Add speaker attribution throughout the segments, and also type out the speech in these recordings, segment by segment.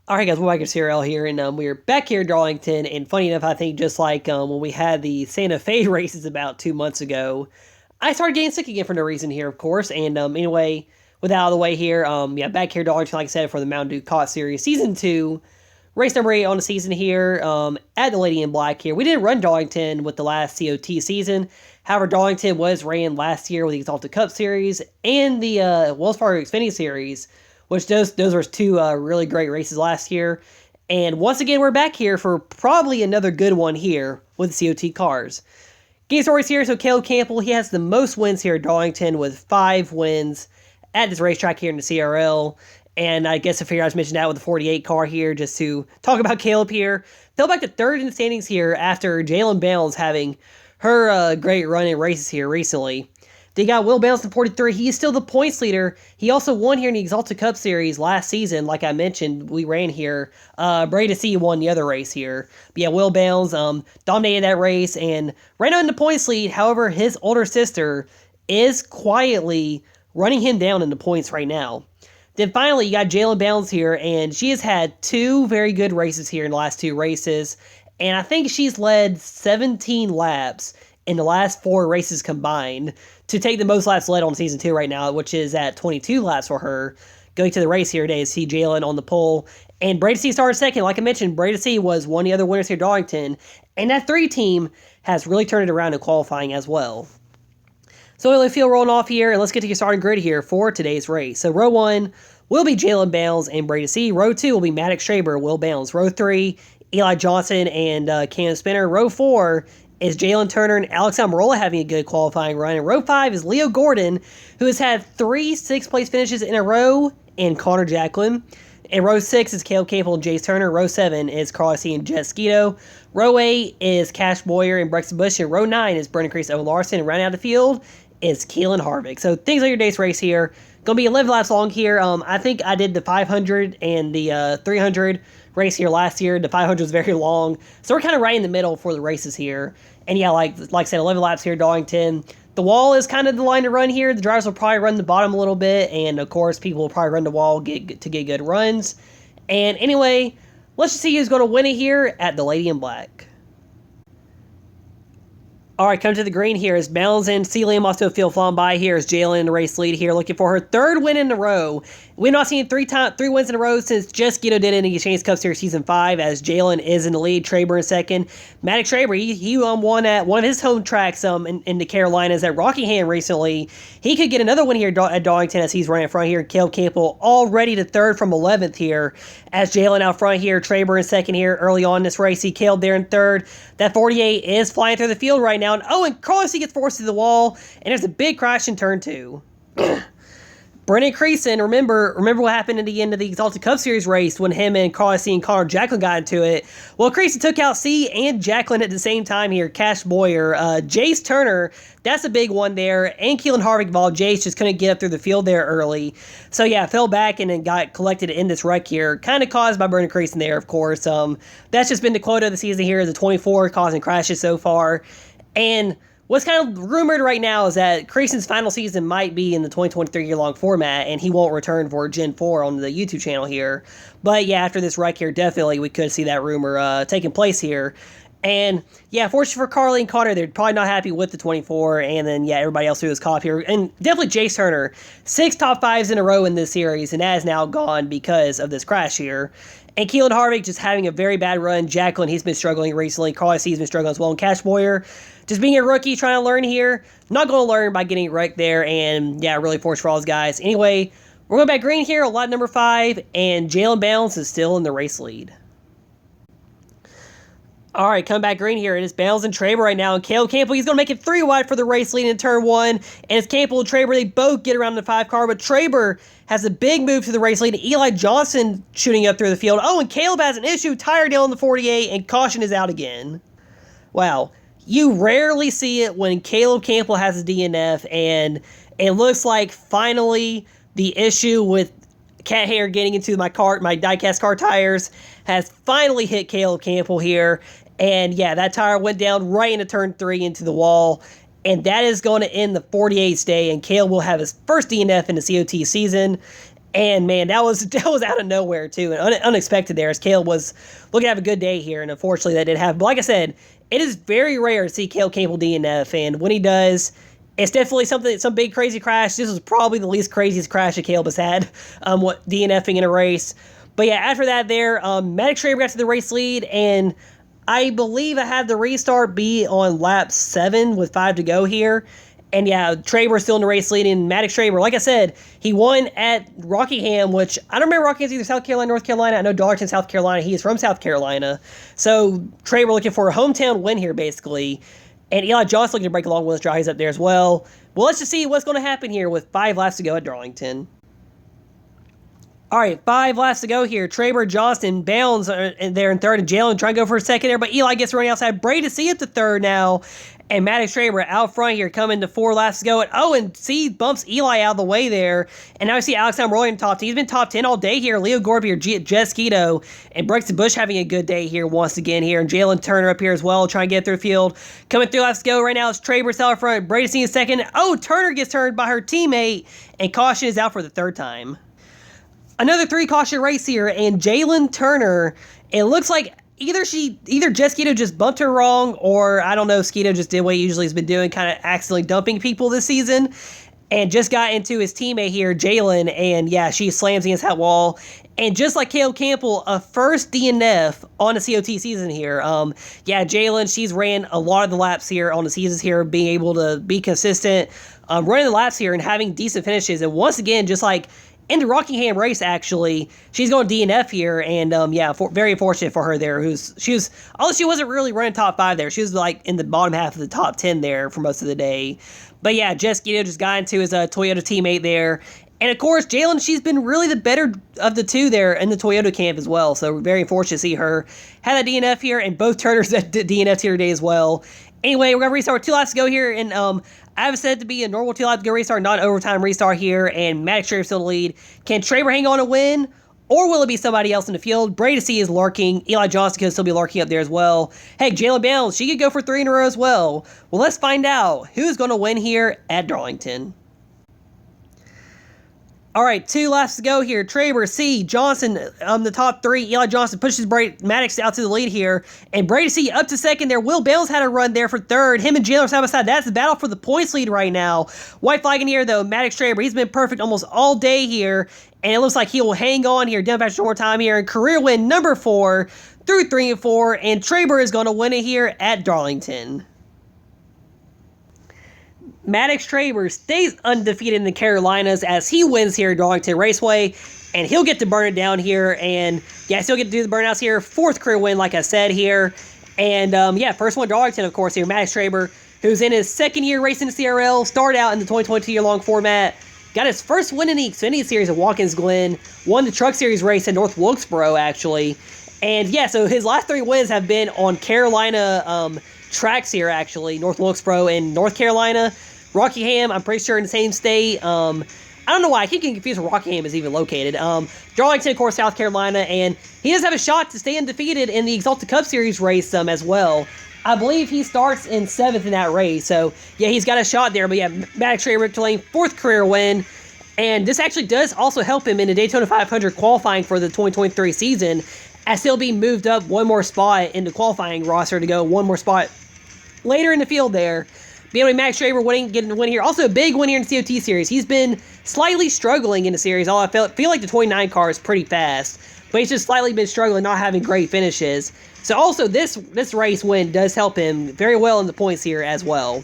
Speaker 1: Alright guys, we're back at CRL here, and we're back here in Darlington, and funny enough, I think just like when we had the Santa Fe races about 2 months ago, I started getting sick again for no reason here, of course, and anyway, with that out of the way here, yeah, back here in Darlington, like I said, for the Mountain Dew COT Series Season 2, race number 8 on the season here, at the Lady in Black here. We didn't run Darlington with the last COT season, however, Darlington was ran last year with the Exalted Cup Series and the Wells Fargo Xfinity Series, which those were two really great races last year. And once again, we're back here for probably another good one here with the COT cars. Game stories here, so Caleb Campbell, he has the most wins here at Darlington with 5 wins at this racetrack here in the CRL. And I guess I figured I was mentioning that with the 48 car here just to talk about Caleb here. Fell back to third in the standings here after Jalen Bounds having her great run in races here recently. They got Will Bounds in 43. He is still the points leader. He also won here in the Exalted Cup Series last season. Like I mentioned, we ran here. Brady C won the other race here. But yeah, Will Bounds dominated that race and ran on the points lead. However, his older sister is quietly running him down in the points right now. Then finally, you got Jalen Bounds here, and she has had 2 very good races here in the last 2 races. And I think she's led 17 laps in the last 4 races combined to take the most laps led on season 2 right now, which is at 22 laps for her. Going to the race here today to see Jalen on the pole. And Brady C started second. Like I mentioned, Brady C was one of the other winners here at Darlington. And that 3 team has really turned it around in qualifying as well. So we'll feel rolling off here, and let's get to your starting grid here for today's race. So row 1 will be Jalen Bounds and Brady C. Row 2 will be Maddox Schraber, Will Bounds. Row 3, Eli Johnson and Cam Spinner. Row 4 is Jalen Turner and Alex Almirola having a good qualifying run. And row 5 is Leo Gordon, who has had 3 6th-place finishes in a row, and Connor Jacklin. And row 6 is Caleb Campbell and Jace Turner. Row 7 is Carly and Jet Skeeto. Row 8 is Cash Boyer and Brexton Bush. And row 9 is Brendan Crease and Owen Larson. And rounding out the field is Keelan Harvick. So things on your day's race here. Going to be 11 laps long here. I think I did the 500 and the 300 race here last year. The 500 was very long. So we're kind of right in the middle for the races here. And yeah, like I said, 11 laps here at Darlington. The wall is kind of the line to run here. The drivers will probably run the bottom a little bit. And of course, people will probably run the wall to get good runs. And anyway, let's just see who's going to win it here at the Lady in Black. All right, come to the green here is Bounds and Liam off to a field flying by here is Jalen in the race lead here, looking for her 3rd win in a row. We've not seen 3 wins in a row since Jess Gito did it in the Exchange Cup Series Season 5, as Jalen is in the lead, Traber in second. Maddox Traber, he won at one of his home tracks in the Carolinas at Rockingham recently. He could get another win here at Darlington as he's running in front here. Caleb Campbell already to 3rd from 11th here, as Jalen out front here, Traber in second here early on in this race. He Caleb there in 3rd. That 48 is flying through the field right now. And Carlos, he gets forced to the wall, and there's a big crash in turn 2. Brendan Creason, remember what happened at the end of the Exalted Cup Series race when him and Carlos and Connor Jacklin got into it. Well, Creason took out C and Jacklin at the same time here. Cash Boyer, Jace Turner, that's a big one there, and Keelan Harvick involved. Jace just couldn't get up through the field there early. So yeah, fell back and then got collected in this wreck here, kind of caused by Brendan Creason there, of course. That's just been the quota of the season here, is the 24 causing crashes so far. And what's kind of rumored right now is that Creason's final season might be in the 2023 year-long format, and he won't return for Gen 4 on the YouTube channel here. But yeah, after this wreck here, definitely we could see that rumor taking place here. And yeah, fortunately for Carly and Connor, they're probably not happy with the 24, and then yeah, everybody else who was caught here. And definitely Jace Turner, 6 top 5s in a row in this series, and that is now gone because of this crash here. And Keelan Harvick just having a very bad run. Jacklin, he's been struggling recently. Carly C's been struggling as well. And Cash Boyer, just being a rookie, trying to learn here. Not going to learn by getting wrecked there. And yeah, really forced for all those guys. Anyway, we're going back green here, lot number 5. And Jalen Bounds is still in the race lead. All right, come back green here. It is Bounds and Traber right now. And Caleb Campbell, he's going to make it 3 wide for the race lead in turn 1. And it's Campbell and Traber. They both get around the 5 car. But Traber has a big move to the race lead. Eli Johnson shooting up through the field. Oh, and Caleb has an issue. Tire down the 48, and caution is out again. Wow. You rarely see it when Caleb Campbell has a DNF. And it looks like finally the issue with cat hair getting into my diecast car tires has finally hit Caleb Campbell here. And yeah, that tire went down right into turn 3 into the wall. And that is going to end the 48th day. And Caleb will have his first DNF in the COT season. And man, that was out of nowhere too, and unexpected there, as Caleb was looking to have a good day here, and unfortunately that didn't happen. But like I said, it is very rare to see Caleb Campbell DNF, and when he does, it's definitely some big crazy crash. This was probably the least craziest crash that Caleb has had, DNFing in a race. But yeah, after that there, Maddox Schraber got to the race lead, and I believe I had the restart be on lap 7 with 5 to go here. And yeah, Traber still in the race leading. Maddox Traber, like I said, he won at Rockingham, which I don't remember Rockingham's either South Carolina, North Carolina. I know Darlington, South Carolina. He is from South Carolina. So Traber looking for a hometown win here, basically. And Eli Johnson looking to break along with his draw. He's up there as well. Well, let's just see what's going to happen here with 5 laps to go at Darlington. All right, 5 laps to go here. Traber, Johnston, Bounds there in third, and Jalen trying to go for a second there, but Eli gets running outside. Brady C up to third now, and Maddox Traber out front here coming to 4 laps to go. And C bumps Eli out of the way there, and now we see Alexander Roy in top 10. He's been top 10 all day here. Leo Gorby here, Jess Skeeto, and Braxton Bush having a good day here once again here, and Jalen Turner up here as well, trying to get through the field. Coming 3 laps to go right now, it's Traber still out front, Brady C in second. Turner gets turned by her teammate, and caution is out for the 3rd time. Another 3 caution race here, and Jalen Turner, it looks like either Jess Skeeto just bumped her wrong, or I don't know, Skeeto just did what he usually has been doing, kind of accidentally dumping people this season, and just got into his teammate here, Jalen, and yeah, she slams against that wall. And just like Caleb Campbell, a first DNF on a COT season here. Yeah, Jalen, she's ran a lot of the laps here on the seasons here, being able to be consistent, running the laps here and having decent finishes. And once again, just like in the Rockingham race, actually, she's going DNF here, and yeah, very fortunate for her there. Although she wasn't really running top 5 there, she was like in the bottom half of the top 10 there for most of the day. But yeah, Jess Skeeto just got into his Toyota teammate there. And of course, Jalen, she's been really the better of the two there in the Toyota camp as well. So very fortunate to see her had a DNF here, and both Turners that DNF here today as well. Anyway, we're going to restart 2 laps to go here, and I have it set to be a normal 2 lap to go restart, not an overtime restart here, and Maddox Traber still in the lead. Can Traber hang on to win, or will it be somebody else in the field? Brady C is lurking. Eli Johnson could still be lurking up there as well. Heck, Jalen Bounds, she could go for 3 in a row as well. Well, let's find out who's going to win here at Darlington. All right, 2 laps to go here. Traber, C, Johnson, the top 3. Eli Johnson pushes Maddox out to the lead here. And Brady C up to second there. Will Bounds had a run there for 3rd. Him and Jalen are side by side. That's the battle for the points lead right now. White flag in here, though. Maddox Traber, he's been perfect almost all day here. And it looks like he will hang on here. Down back to more time here. And career win number 4 through 3 and 4. And Traber is going to win it here at Darlington. Maddox Traber stays undefeated in the Carolinas as he wins here at Darlington Raceway, and he'll get to burn it down here, and yeah, he'll get to do the burnouts here. 4th career win, like I said here, and yeah, first one at Darlington, of course, here. Maddox Traber, who's in his 2nd year racing the CRL, started out in the 2022 year-long format, got his first win in the Xfinity Series at Watkins Glen, won the Truck Series race in North Wilkesboro, actually, and yeah, so his last 3 wins have been on Carolina tracks here, actually, North Wilkesboro and North Carolina. Rockingham, I'm pretty sure in the same state. I don't know why. I keep getting confused where Rockingham is even located. Darlington, of course, South Carolina, and he does have a shot to stay undefeated in the Exalted Cup Series race as well. I believe he starts in 7th in that race, so yeah, he's got a shot there. But yeah, Maddox Traber claimed 4th career win, and this actually does also help him in the Daytona 500 qualifying for the 2023 season, as he'll be moved up 1 more spot in the qualifying roster to go 1 more spot later in the field there. But anyway, Maddox Traber getting the win here. Also a big win here in the COT Series. He's been slightly struggling in the series. I feel like the 29 car is pretty fast, but he's just slightly been struggling, not having great finishes. So also this race win does help him very well in the points here as well.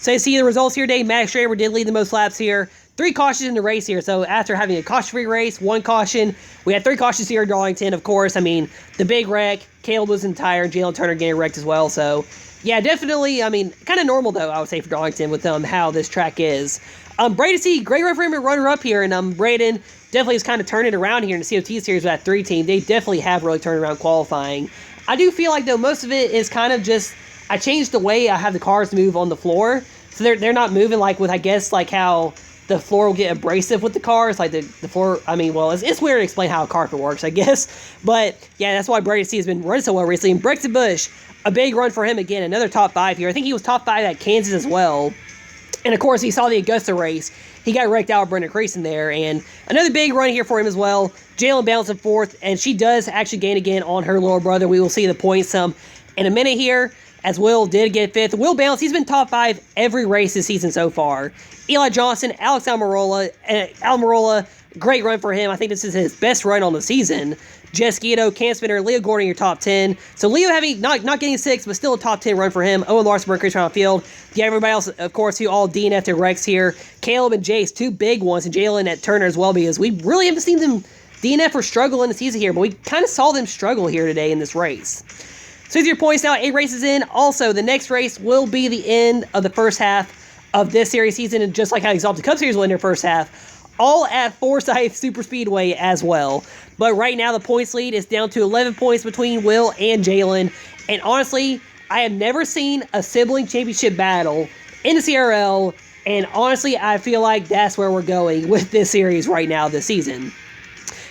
Speaker 1: So you see the results here today. Maddox Traber did lead the most laps here. 3 cautions in the race here. So after having a caution-free race, 1 caution, we had 3 cautions here at Darlington, of course. I mean, the big wreck, Caleb was entire, and Jalen Turner getting wrecked as well. So yeah, definitely, I mean, kind of normal, though, I would say, for Darlington with how this track is. Braden C, great run for him, runner-up here, and Braden definitely has kind of turned it around here in the COT Series with that 3 team. They definitely have really turned around qualifying. I do feel like, though, most of it is kind of just, I changed the way I have the cars move on the floor, so they're not moving like with, I guess, like how the floor will get abrasive with the cars, like the floor, I mean, well, it's weird to explain how a carpet works, I guess, but yeah, that's why Braden C has been running so well recently, and Braxton Bush, a big run for him again, another top 5 here. I think he was top 5 at Kansas as well. And of course, he saw the Augusta race. He got wrecked out with Brendan Creason there. And another big run here for him as well. Jalen balancing fourth, and she does actually gain again on her little brother. We will see the points in a minute here, as Will did get fifth. Will Balance, he's been top 5 every race this season so far. Eli Johnson, Alex Almirola, great run for him. I think this is his best run on the season. Jess Guido, Cam Spinner, Leo Gordon, your top 10. So Leo having not getting 6, but still a top 10 run for him. Owen Larson, Chris on field. Yeah, everybody else, of course, who all DNF to Rex here. Caleb and Jace, 2 big ones, and Jalen at Turner as well, because we really haven't seen them DNF or struggle in the season here, but we kind of saw them struggle here today in this race. So here's your points now, 8 races in. Also, the next race will be the end of the first half of this series season, and just like how the Exalted Cup Series will end their first half, all at Forsyth Super Speedway as well. But right now, the points lead is down to 11 points between Will and Jalen. And honestly, I have never seen a sibling championship battle in the CRL, and honestly, I feel like that's where we're going with this series right now this season.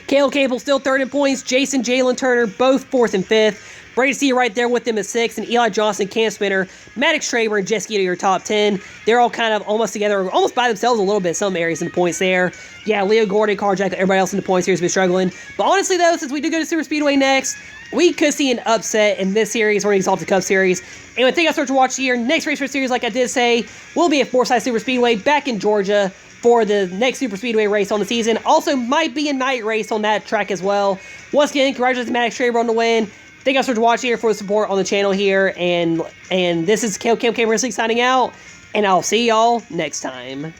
Speaker 1: Caleb Campbell still 3rd in points. Jason, Jalen Turner, both 4th and 5th. Brady C right there with them at 6th, and Eli Johnson, Cam Spinner, Maddox Traber, and Jess Guido, your top 10. They're all kind of almost together, almost by themselves a little bit, some areas in the points there. Yeah, Leo Gordon, Carjack, everybody else in the points here has been struggling. But honestly, though, since we do go to Super Speedway next, we could see an upset in this series or an Exalted Cup Series. And with thing I start to watch here, next race for series, like I did say, will be at Forsyth Super Speedway back in Georgia for the next Super Speedway race on the season. Also, might be a night race on that track as well. Once again, congratulations to Maddox Traber on the win. Thank you guys for watching here, for the support on the channel here, and this is Cam Wrestling signing out, and I'll see y'all next time.